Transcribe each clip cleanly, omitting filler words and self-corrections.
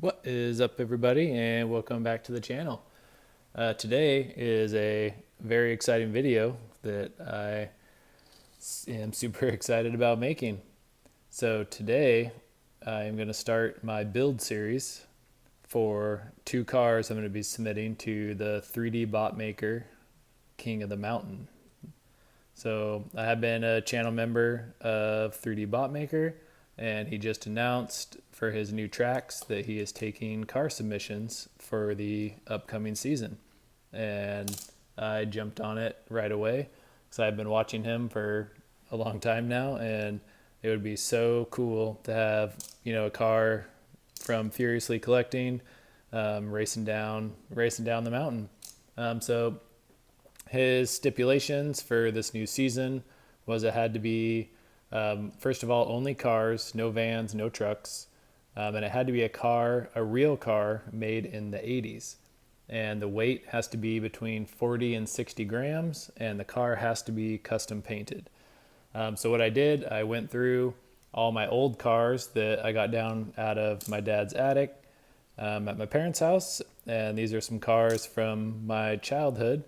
What is up, everybody, and welcome back to the channel. Today is a very exciting video that I am super excited about making. So today I am going to start my build series for two cars I'm going to be submitting to the 3DBotmaker King of the Mountain. So I have been a channel member of 3DBotmaker, and he just announced for his new tracks that he is taking car submissions for the upcoming season. And I jumped on it right away because I've been watching him for a long time now, and it would be so cool to have, a car from Furiously Collecting racing down the mountain. So his stipulations for this new season was it had to be, first of all, only cars, no vans, no trucks. And it had to be a real car made in the 80s. And the weight has to be between 40 and 60 grams, and the car has to be custom painted. So what I did, I went through all my old cars that I got down out of my dad's attic at my parents' house. And these are some cars from my childhood.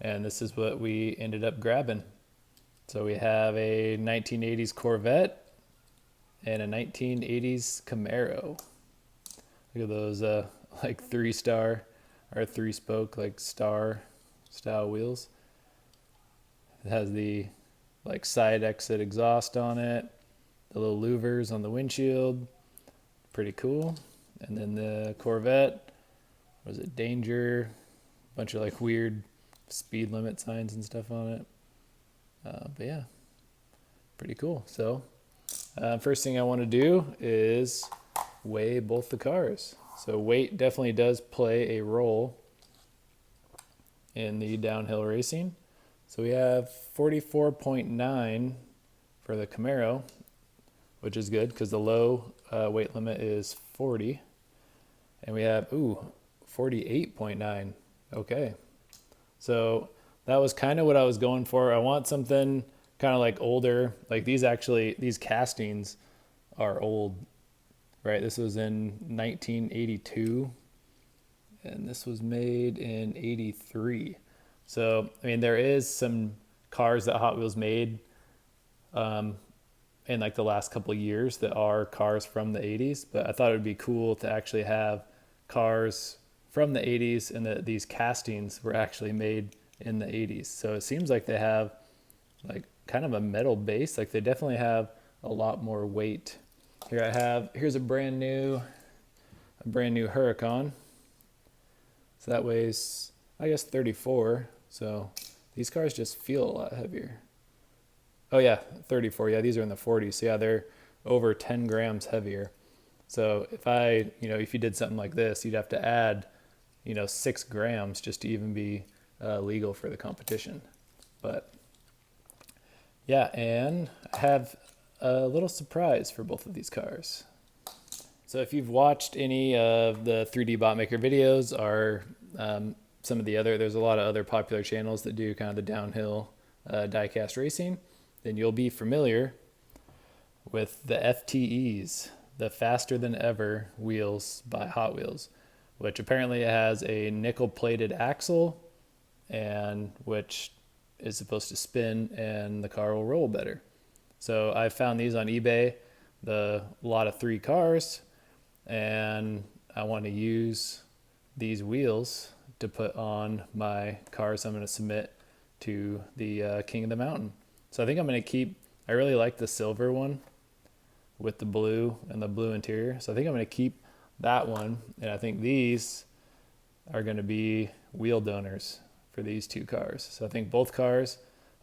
And this is what we ended up grabbing. So we have a 1980s Corvette and a 1980s Camaro. Look at those like 3-star or 3-spoke like star style wheels. It has the like side exit exhaust on it, the little louvers on the windshield. Pretty cool. And then the Corvette, was it Danger? Bunch of like weird speed limit signs and stuff on it. But yeah, pretty cool. So first thing I want to do is weigh both the cars. So weight definitely does play a role in the downhill racing. So we have 44.9 for the Camaro, which is good because the low weight limit is 40. And we have, 48.9. Okay. So that was kind of what I was going for. I want something kind of like older. Like these castings are old, right? This was in 1982 and this was made in 83. So, I mean, there is some cars that Hot Wheels made in like the last couple of years that are cars from the 80s, but I thought it would be cool to actually have cars from the 80s and that these castings were actually made in the 80s. So it seems like they have like kind of a metal base. Like they definitely have a lot more weight. Here's a brand new Huracan. So that weighs, I guess, 34. So these cars just feel a lot heavier. Oh yeah, 34. Yeah, these are in the 40s. So yeah, they're over 10 grams heavier. So if you did something like this, you'd have to add 6 grams just to even be legal for the competition. But yeah, and I have a little surprise for both of these cars. So if you've watched any of the 3DBotmaker videos or some of there's a lot of other popular channels that do kind of the downhill diecast racing, then you'll be familiar with the FTEs, the Faster Than Ever wheels by Hot Wheels, which apparently has a nickel-plated axle and which is supposed to spin and the car will roll better. So I found these on eBay, the lot of 3 cars, and I want to use these wheels to put on my cars I'm going to submit to the King of the Mountain. So I think I'm going to I really like the silver one with the blue and the blue interior. So I think I'm going to keep that one, and I think these are going to be wheel donors for these 2 cars. So I think both cars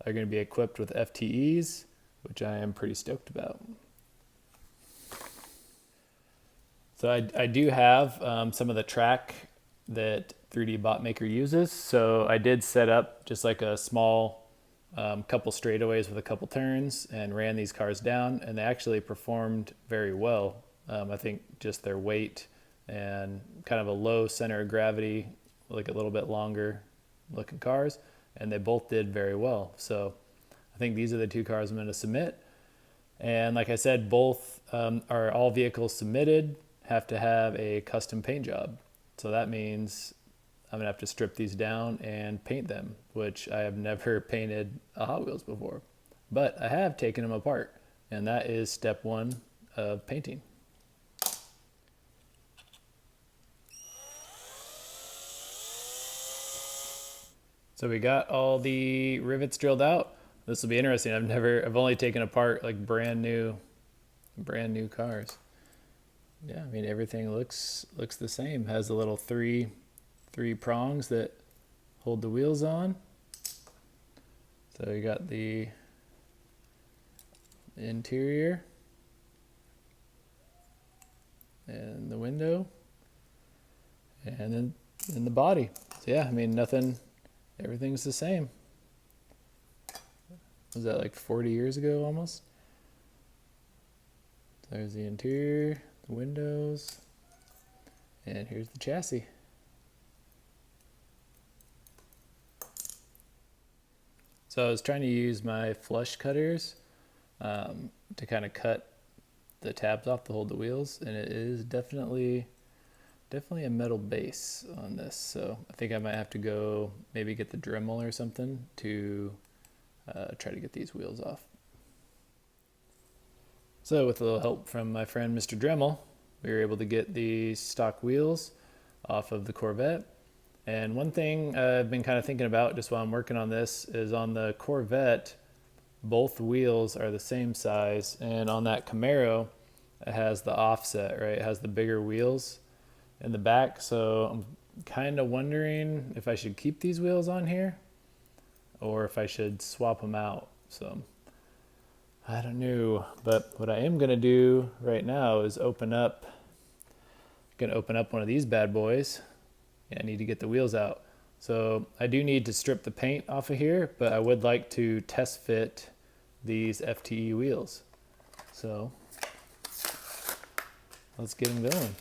are going to be equipped with FTEs, which I am pretty stoked about. So I do have some of the track that 3DBotmaker uses. So I did set up just like a small couple straightaways with a couple turns and ran these cars down, and they actually performed very well. I think just their weight and kind of a low center of gravity, like a little bit longer looking cars, and they both did very well. So I think these are the 2 cars I'm going to submit. And like I said, both are all vehicles submitted have to have a custom paint job. So that means I'm gonna have to strip these down and paint them, which I have never painted a Hot Wheels before. But I have taken them apart, and that is step one of painting. So we got all the rivets drilled out. This will be interesting. I've only taken apart like brand new cars. Yeah, I mean everything looks the same. Has the little three prongs that hold the wheels on. So you got the interior and the window, and then the body. So yeah, I mean everything's the same. Was that like 40 years ago almost? There's the interior, the windows, and here's the chassis. So I was trying to use my flush cutters to kind of cut the tabs off to hold the wheels, and it is definitely a metal base on this. So I think I might have to go maybe get the Dremel or something to try to get these wheels off. So with a little help from my friend Mr. Dremel, we were able to get the stock wheels off of the Corvette. And one thing I've been kind of thinking about just while I'm working on this is on the Corvette, both wheels are the same size, and on that Camaro, it has the offset, right? It has the bigger wheels in the back. So I'm kind of wondering if I should keep these wheels on here or if I should swap them out. So I don't know, but what I am gonna do right now is open up one of these bad boys. Yeah, I need to get the wheels out. So I do need to strip the paint off of here, but I would like to test fit these FTE wheels. So let's get them going.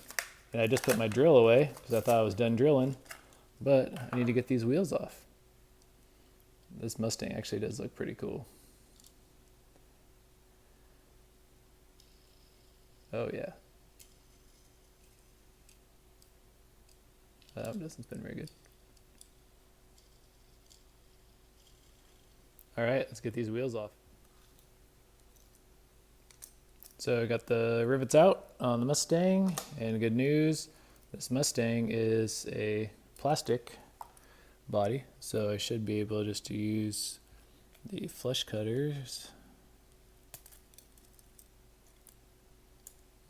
And I just put my drill away because I thought I was done drilling, but I need to get these wheels off. This Mustang actually does look pretty cool. Oh yeah. That one doesn't spin very good. All right, let's get these wheels off. So I got the rivets out on the Mustang, and good news, this Mustang is a plastic body, so I should be able just to use the flush cutters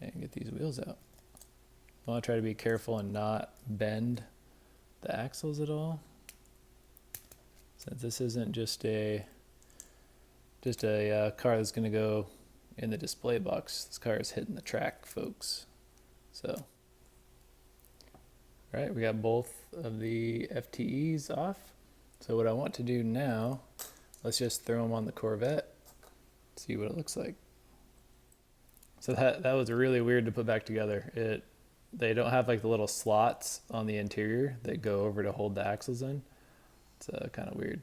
and get these wheels out. I want to try to be careful and not bend the axles at all, since this isn't just a car that's going to go in the display box. This car is hitting the track, folks. So, all right, we got both of the FTEs off. So what I want to do now, let's just throw them on the Corvette, see what it looks like. So that was really weird to put back together. They don't have like the little slots on the interior that go over to hold the axles in. It's kind of weird.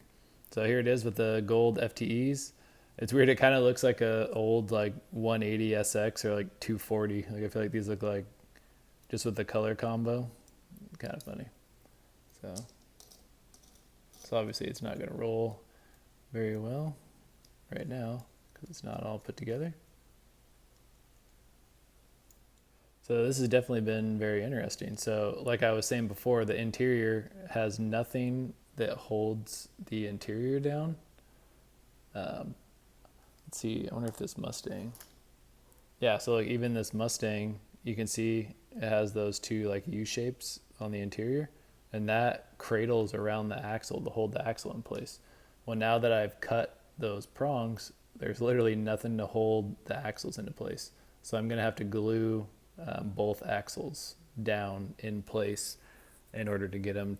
So here it is with the gold FTEs. It's weird. It kind of looks like a old like 180 SX or like 240. Like I feel like these look like just with the color combo. Kind of funny. So obviously it's not going to roll very well right now because it's not all put together. So this has definitely been very interesting. So like I was saying before, the interior has nothing that holds the interior down. Let's see, I wonder if this Mustang. Yeah, so like even this Mustang, you can see it has those two like U shapes on the interior, and that cradles around the axle to hold the axle in place. Well, now that I've cut those prongs, there's literally nothing to hold the axles into place. So I'm gonna have to glue both axles down in place in order to get them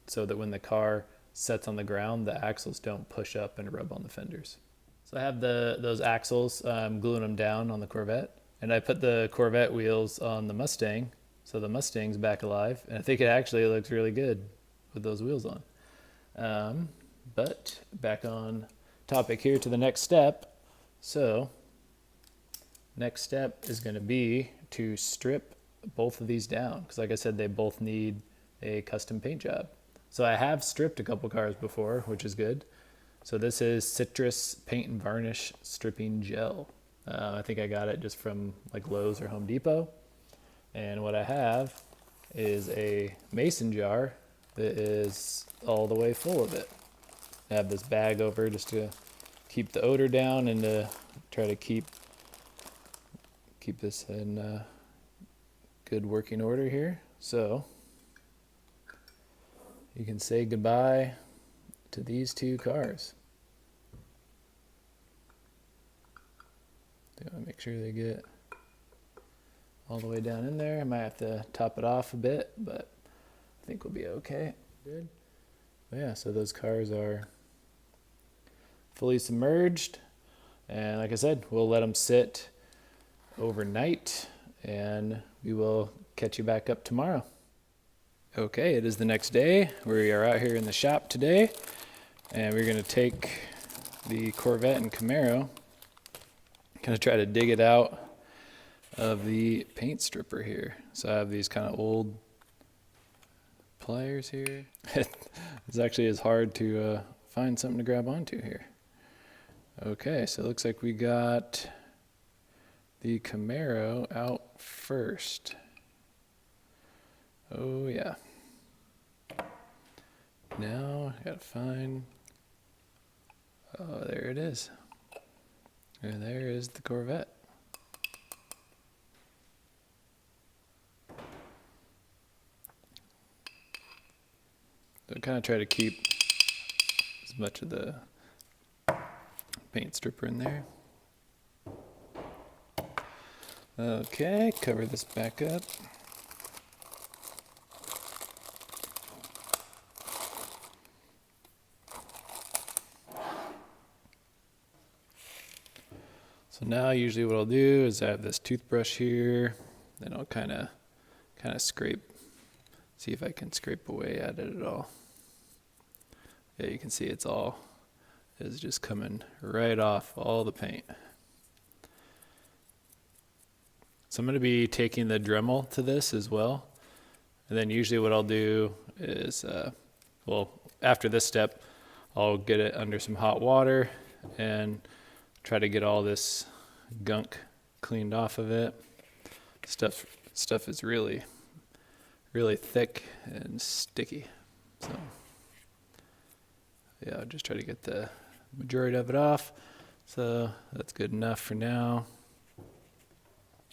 so that when the car sets on the ground, the axles don't push up and rub on the fenders. So I have those axles, gluing them down on the Corvette, and I put the Corvette wheels on the Mustang, so the Mustang's back alive, and I think it actually looks really good with those wheels on. But back on topic here to the next step. So next step is going to be to strip both of these down because, like I said, they both need a custom paint job. So I have stripped a couple cars before, which is good. So this is Citrus Paint and Varnish Stripping Gel. I think I got it just from like Lowe's or Home Depot. And what I have is a mason jar that is all the way full of it. I have this bag over just to keep the odor down and to try to keep this in good working order here. So you can say goodbye to these two cars. I want to make sure they get all the way down in there. I might have to top it off a bit, but I think we'll be okay. Good. But yeah, so those cars are fully submerged, and like I said, we'll let them sit overnight, and we will catch you back up tomorrow. Okay, it is the next day. We are out here in the shop today, and we're going to take the Corvette and Camaro, kind of try to dig it out of the paint stripper here. So I have these kind of old pliers here. It's actually as hard to find something to grab onto here. Okay, so it looks like we got the Camaro out first. Oh yeah. Now I gotta find, oh, there it is. And there is the Corvette. So I kind of try to keep as much of the paint stripper in there. Okay, cover this back up. So now usually what I'll do is I have this toothbrush here, then I'll kind of scrape, see if I can scrape away at it at all. Yeah, you can see it's just coming right off all the paint. So I'm going to be taking the Dremel to this as well. And then usually what I'll do is, after this step, I'll get it under some hot water and try to get all this gunk cleaned off of it. Stuff is really, really thick and sticky. So yeah, I'll just try to get the majority of it off. So that's good enough for now.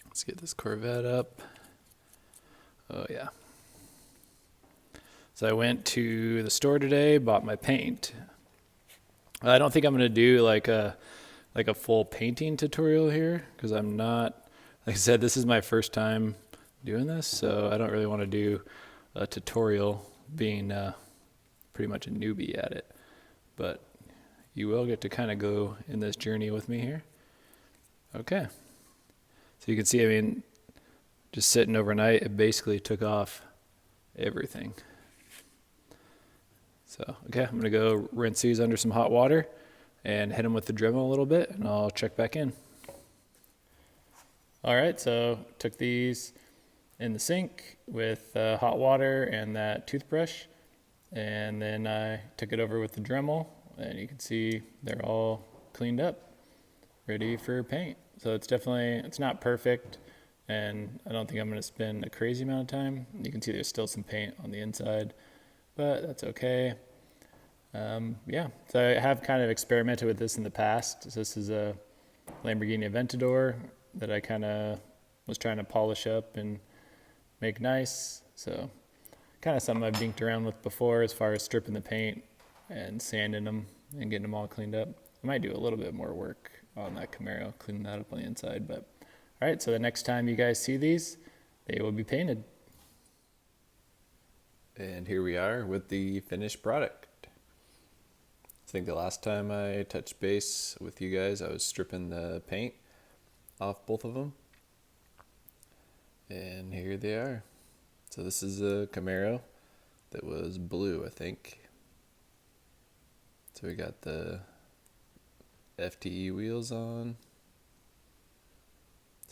Let's get this Corvette up. Oh yeah. So I went to the store today, bought my paint. I don't think I'm gonna do like a full painting tutorial here because I'm not, like I said, this is my first time doing this, so I don't really want to do a tutorial being pretty much a newbie at it. But you will get to kind of go in this journey with me here. Okay. So you can see, I mean, just sitting overnight, it basically took off everything. So, okay, I'm going to go rinse these under some hot water and hit them with the Dremel a little bit, and I'll check back in. All right, so took these in the sink with hot water and that toothbrush, and then I took it over with the Dremel, and you can see they're all cleaned up, ready for paint. So it's not perfect, and I don't think I'm going to spend a crazy amount of time. You can see there's still some paint on the inside, but that's okay. Yeah, so I have kind of experimented with this in the past. So this is a Lamborghini Aventador that I kind of was trying to polish up and make nice. So kind of something I've dinked around with before as far as stripping the paint and sanding them and getting them all cleaned up. I might do a little bit more work on that Camaro, cleaning that up on the inside. But all right, so the next time you guys see these, they will be painted. And here we are with the finished product. I think the last time I touched base with you guys, I was stripping the paint off both of them. And here they are. So this is a Camaro that was blue, I think. So we got the FTE wheels on.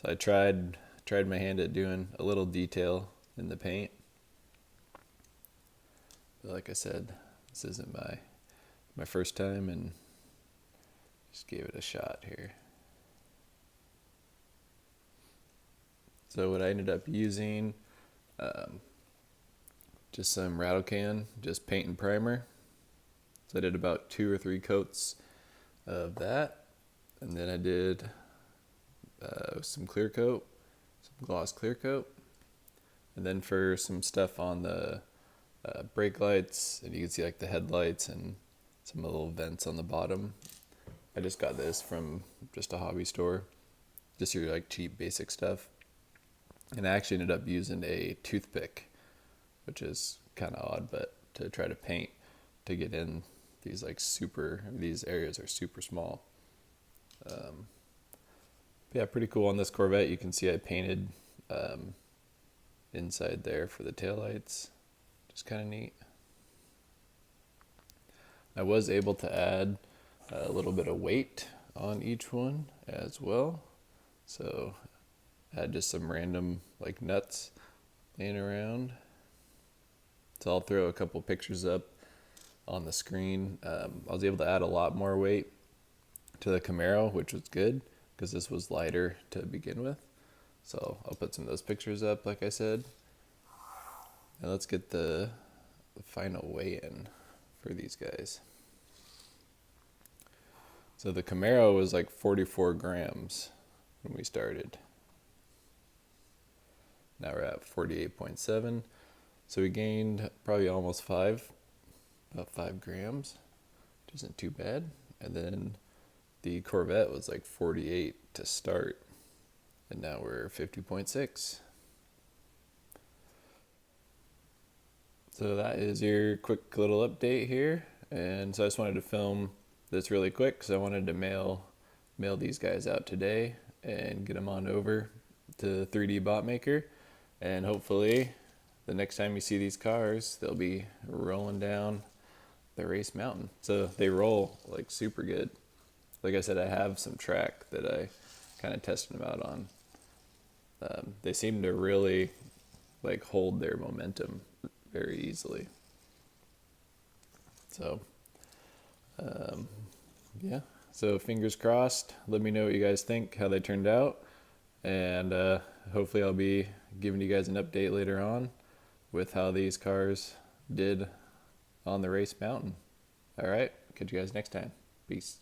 So I tried tried my hand at doing a little detail in the paint. But like I said, this isn't my first time, and just gave it a shot here. So what I ended up using, just some rattle can, just paint and primer. So I did about 2 or 3 coats of that, and then I did some clear coat, some gloss clear coat, and then for some stuff on the brake lights, and you can see like the headlights and some little vents on the bottom. I just got this from just a hobby store, just your like cheap basic stuff. And I actually ended up using a toothpick, which is kind of odd, but to try to paint to get in these these areas are super small. Yeah, pretty cool. On this Corvette, you can see I painted inside there for the taillights. Just kind of neat. I was able to add a little bit of weight on each one as well. So I had just some random like nuts laying around. So I'll throw a couple pictures up on the screen. I was able to add a lot more weight to the Camaro, which was good because this was lighter to begin with. So I'll put some of those pictures up, like I said. And let's get the final weigh-in for these guys. So the Camaro was like 44 grams when we started. Now we're at 48.7. So we gained probably almost about 5 grams, which isn't too bad. And then the Corvette was like 48 to start, and now we're 50.6. So that is your quick little update here. And so I just wanted to film this really quick because I wanted to mail these guys out today and get them on over to 3DBotmaker. And hopefully the next time you see these cars, they'll be rolling down the race mountain. So they roll like super good. Like I said, I have some track that I kind of tested them out on. They seem to really like hold their momentum very easily. So yeah, so fingers crossed. Let me know what you guys think, how they turned out, and hopefully I'll be giving you guys an update later on with how these cars did on the race mountain. All right, catch you guys next time. Peace.